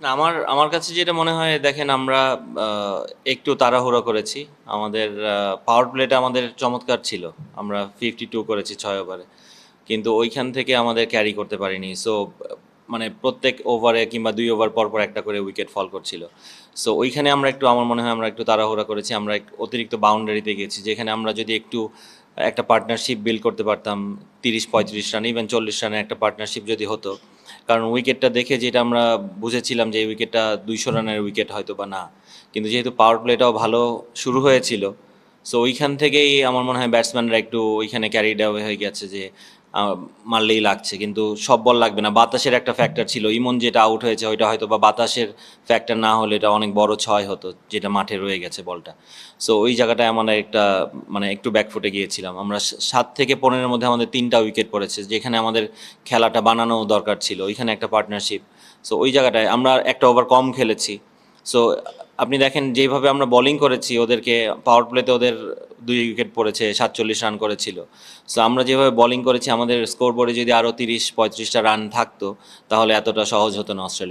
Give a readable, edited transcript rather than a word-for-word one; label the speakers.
Speaker 1: না, আমার আমার কাছে যেটা মনে হয়, দেখেন আমরা একটু তাড়াহুড়ো করেছি। আমাদের পাওয়ার প্লেটা আমাদের চমৎকার ছিল। আমরা 52 করেছি 6 ওভারে, কিন্তু ওইখান থেকে আমাদের ক্যারি করতে পারিনি। সো মানে প্রত্যেক ওভারে কিংবা 2 ওভার পর পর একটা করে উইকেট ফল করছিল। সো ওইখানে আমরা একটু, আমার মনে হয় আমরা একটু তাড়াহুড়া করেছি, আমরা অতিরিক্ত বাউন্ডারিতে গেছি, যেখানে আমরা যদি একটু একটা পার্টনারশিপ বিল্ড করতে পারতাম, 30-35 রান, ইভেন 40 রানের একটা পার্টনারশিপ যদি হতো। কারণ উইকেটটা দেখে যেটা আমরা বুঝেছিলাম যে এই উইকেটটা 200 রানের উইকেট হয়তো বা না, কিন্তু যেহেতু পাওয়ার প্লেটাও ভালো শুরু হয়েছিল, সো ওইখান থেকেই আমার মনে হয় ব্যাটসম্যানরা একটু ওইখানে ক্যারিড অ্যাওয়ে হয়ে গেছে যে মারলেই লাগছে, কিন্তু সব বল লাগবে না। বাতাসের একটা ফ্যাক্টর ছিল, ইমন যেটা আউট হয়েছে ওইটা হয়তো বা বাতাসের ফ্যাক্টর না হলে এটা অনেক বড় ছয় হতো, যেটা মাঠে রয়ে গেছে বলটা। সো ওই জায়গাটায় আমরা একটা মানে একটু ব্যাকফুটে গিয়েছিলাম। আমরা 7 থেকে 15-এর মধ্যে আমাদের 3টা উইকেট পড়েছে, যেখানে আমাদের খেলাটা বানানো দরকার ছিল, ওইখানে একটা পার্টনারশিপ। সো ওই জায়গাটায় আমরা একটা ওভার কম খেলেছি। সো আপনি দেখেন যেভাবে আমরা বোলিং করেছি ওদেরকে, পাওয়ার প্লেতে ওদের 2 উইকেট পড়েছে, 47 রান করেছিল। সো আমরা যেভাবে বোলিং করেছি, আমাদের স্কোর বোর্ডে যদি আরও 30-35টা রান থাকতো, তাহলে এতটা সহজ হতো না অস্ট্রেলিয়া।